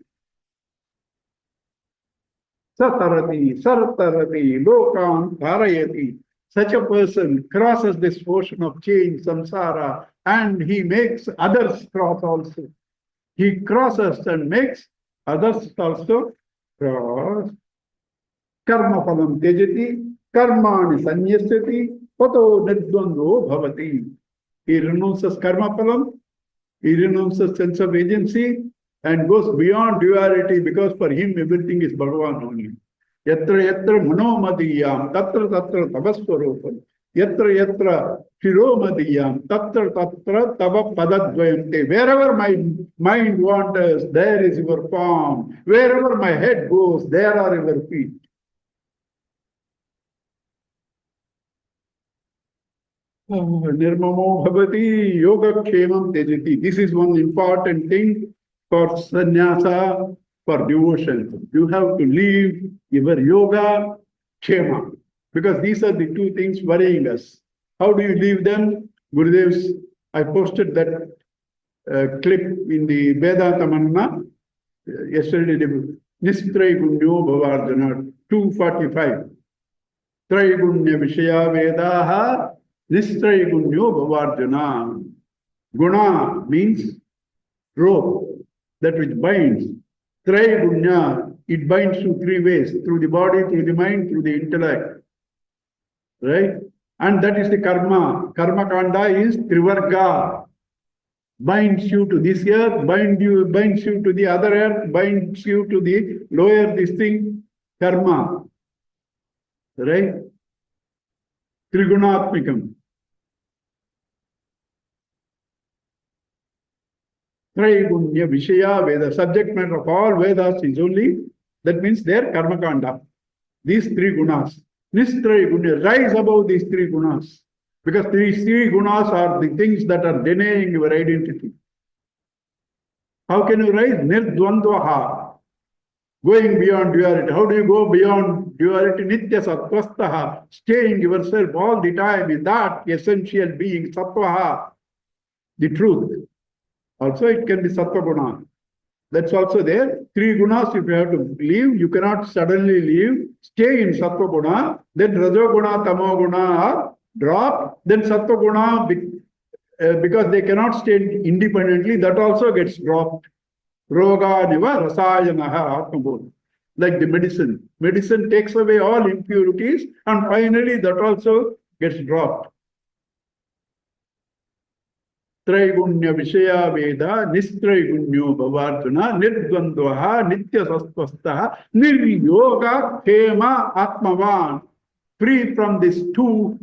Speaker 3: Satarati, sartarati, lokam dharayati. Such a person crosses this ocean of change, samsara, and he makes others cross also. He crosses and makes others also cross. Karma palam tejati, karmani sanyasyati, pato nirdvando bhavati. He renounces karma palam, he renounces sense of agency, and goes beyond duality, because for him everything is Bhagavan only. Yatra yatra manomadiyam, tatra tatra tabaswarupam. Yatra yatra shiromadiyam, tatra tatra tava padadvayante. Wherever my mind wanders, there is your form. Wherever my head goes, there are your feet. Nirmamo bhavati yoga kshemam tejati. This is one important thing for sannyasa, for devotion. You have to leave your yoga kshema, because these are the two things worrying us. How do you leave them? Gurudev's, I posted that clip in the Vedanta Manna yesterday. Nistray Gunyo Bhavarjana 245. Traigunya Vishaya Vedaha Nistraigunya Bhavarjana. Guna means rope, that which binds. Traigunya, it binds you three ways: through the body, through the mind, through the intellect. Right? And that is the karma. Karma kanda is trivarga. Binds you to this earth, binds you to the other earth, binds you to the lower this thing, karma. Right? Trigunatmikam. Traigunya Vishaya Veda. Subject matter of all Vedas is only, that means their karma kanda. These three gunas. Nistraigunya, rise above these three gunas. Because these three gunas are the things that are denying your identity. How can you rise? Nirdvandvaha. Going beyond duality. How do you go beyond duality? Nitya sattvastaha. Staying yourself all the time in that essential being, sattvaha, the truth. Also it can be sattva guna. That's also there. Three gunas, if you have to leave, you cannot suddenly leave. Stay in sattva guna. Then rajo guna, tamo guna are dropped. Then sattva guna, because they cannot stay independently, that also gets dropped. Roga niva rasayanaha atmabodh. Like the medicine. Medicine takes away all impurities, and finally that also gets dropped. Traigunya Vishaya Veda, Nistraigunya Bhavarjuna, Nirdvandvaha, Nitya Sastvastaha, Niryoga Hema Atmavan. Free from these two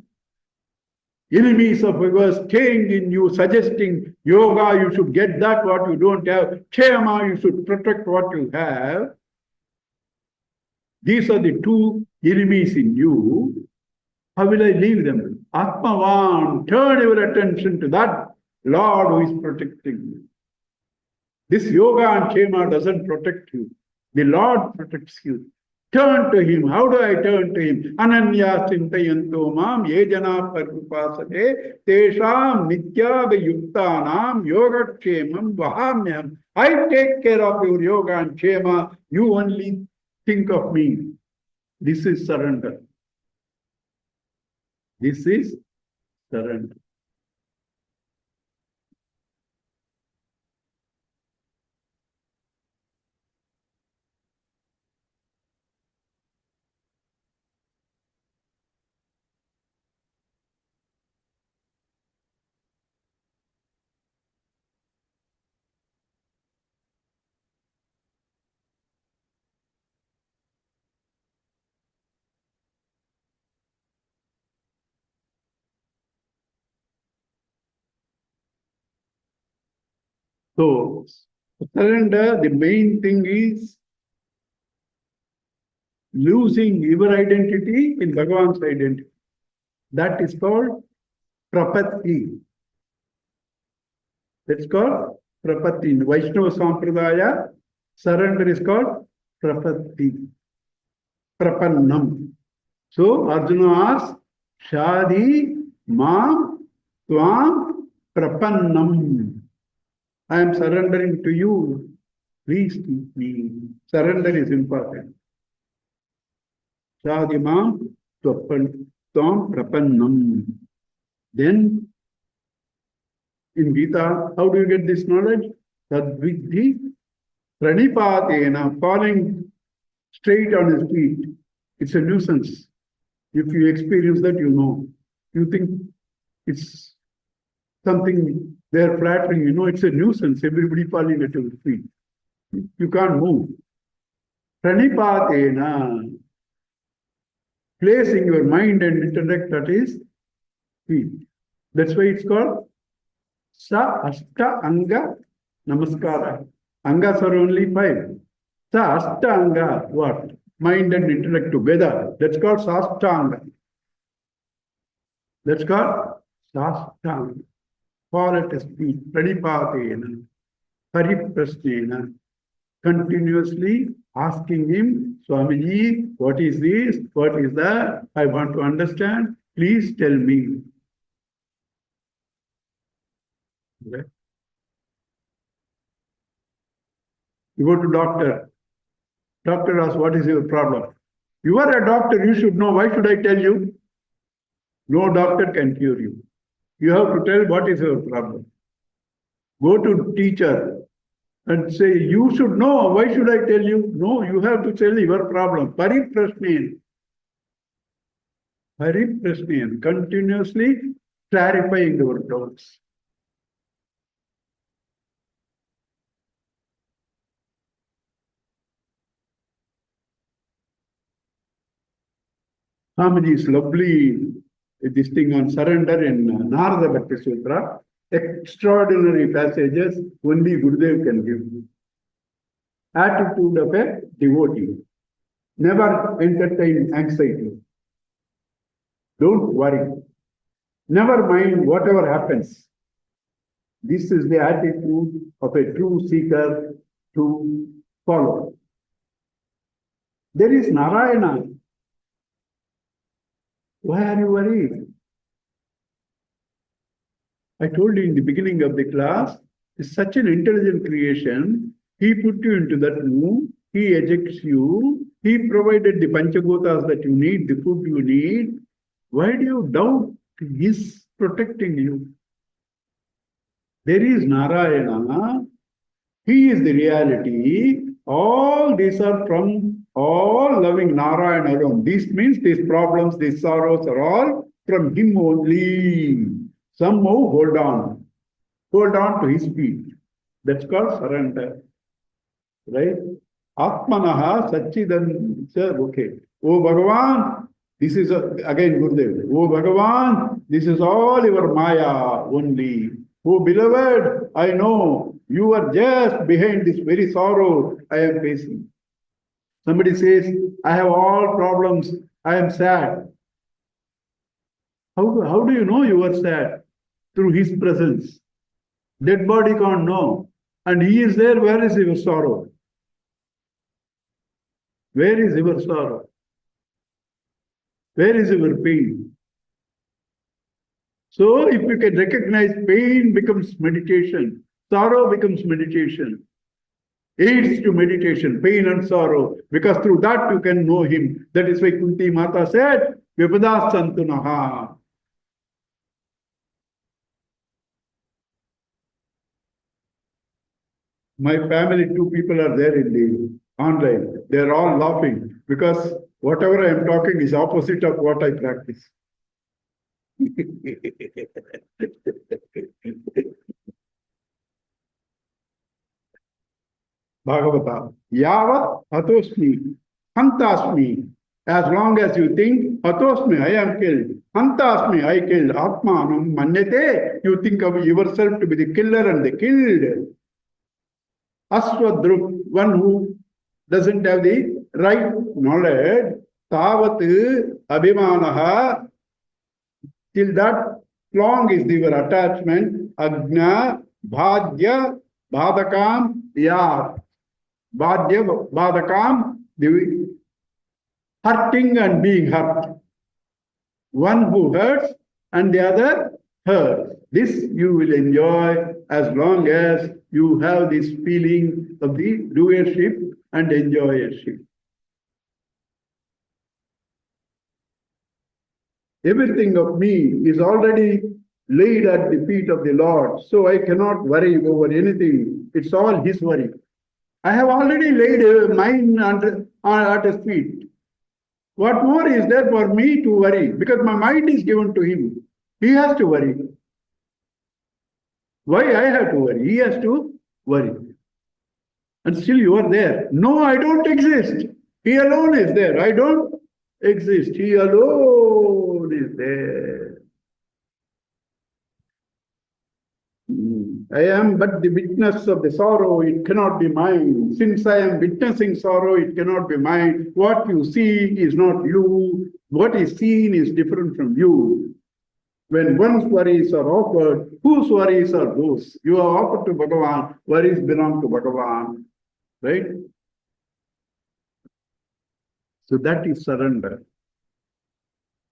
Speaker 3: enemies of yours, staying in you, suggesting yoga, you should get that what you don't have. Kshema, you should protect what you have. These are the two enemies in you. How will I leave them? Atmavan, turn your attention to that Lord who is protecting you. This yoga and kshema doesn't protect you. The Lord protects you. Turn to Him. How do I turn to Him? Ananya Chintayanto Mam Yejana Parupasate Tesham Nitya Yuktanam Yoga Kshemam Vahamyam. I take care of your yoga and kshema. You only think of me. This is surrender. This is surrender. So, surrender, the main thing is losing your identity in Bhagavan's identity. That is called prapatti. That's called prapatti. In Vaishnava Sampradaya, Surrender is called prapatti, prapannam. So Arjuna asks, Shadi mam tvam prapannam. I am surrendering to you. Please keep me. Surrender is important. Shadi mam tvam prapannam. Then in Gita, how do you get this knowledge? Tadvidhi pranipatena, falling straight on his feet. It's a nuisance. If you experience that, you know. You think it's something they're flattering, you know, it's a nuisance. Everybody falling at your feet. You can't move. Pranipatena, placing your mind and intellect at his feet. That's why it's called Sa Ashta Anga Namaskara. Angas are only 5. Sa Ashta Anga, what? Mind and intellect together. That's called Sastanga. That's called Sastanga. Fall at his feet. Pranipatena. Pariprasnena. Continuously asking him, Swamiji, what is this? What is that? I want to understand. Please tell me. Okay. You go to doctor. Doctor asks, what is your problem? You are a doctor, you should know. Why should I tell you? No doctor can cure you. You have to tell what is your problem. Go to teacher and say, you should know. Why should I tell you? No, you have to tell your problem. Pariprasnen. Pariprasnen. Continuously clarifying your doubts. Swamiji's lovely this thing on surrender in Narada Bhakti Sutra. Extraordinary passages only Gurudev can give. Attitude of a devotee. Never entertain anxiety. Don't worry. Never mind whatever happens. This is the attitude of a true seeker to follow. There is Narayana. Why are you worried? I told you in the beginning of the class, it's such an intelligent creation. He put you into that room, he ejects you, he provided the Panchagotas that you need, the food you need. Why do you doubt his protecting you? There is Narayana, he is the reality. All these are from all loving Narayana alone. This means these problems, these sorrows are all from him only. Somehow hold on. Hold on to his feet. That's called surrender. Right? Atmanaha Sachidan. Okay. Oh Bhagavan, this is again Gurudev. Oh Bhagavan, this is all your Maya only. Oh beloved, I know you are just behind this very sorrow I am facing. Somebody says, I have all problems, I am sad. How do you know you are sad? Through his presence. Dead body can't know. And he is there, where is your sorrow? Where is your sorrow? Where is your pain? So if you can recognize pain becomes meditation, sorrow becomes meditation. Aids to meditation, pain and sorrow, because through that you can know him. That is why Kunti Mata said, Vipadas Santunaha. My family, 2 people are there in the online. They are all laughing because whatever I am talking is opposite of what I practice. Bhagavata. Yavat hatosmi, hantasmi. As long as you think, hatosmi, I am killed. Hantasmi, I killed. Atmanam manyate. You think of yourself to be the killer and the killed. Aswadrup, one who doesn't have the right knowledge. Tavat abhimanaha. Till that long is your attachment. Agna, bhadya, bhadakam, yar. Badya, Badakam, the hurting and being hurt. One who hurts and the other hurts. This you will enjoy as long as you have this feeling of the doership and enjoyership. Everything of me is already laid at the feet of the Lord, so I cannot worry over anything. It's all His worry. I have already laid mine at His feet. What more is there for me to worry? Because my mind is given to Him. He has to worry. Why I have to worry? He has to worry. And still you are there. No, I don't exist. He alone is there. I don't exist. He alone is there. I am but the witness of the sorrow, it cannot be mine. Since I am witnessing sorrow, it cannot be mine. What you see is not you. What is seen is different from you. When one's worries are offered, whose worries are those? You are offered to Bhagavan, worries belong to Bhagavan. Right? So that is surrender.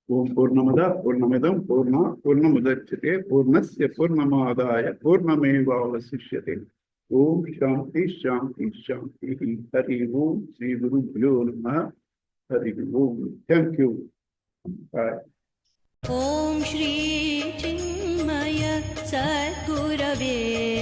Speaker 3: Om Purnamada, Purnamidam, Purna, Purnamudachyate, Purnasya Purnamadaya, Purnameva Vasishyate. Om Shanti, Shanti, Shanti. Hari Om, Sri Guru Bhyo Namaha. Hari Om. Thank you. Bye.
Speaker 4: Om Shri Chinmay सद्गुरवे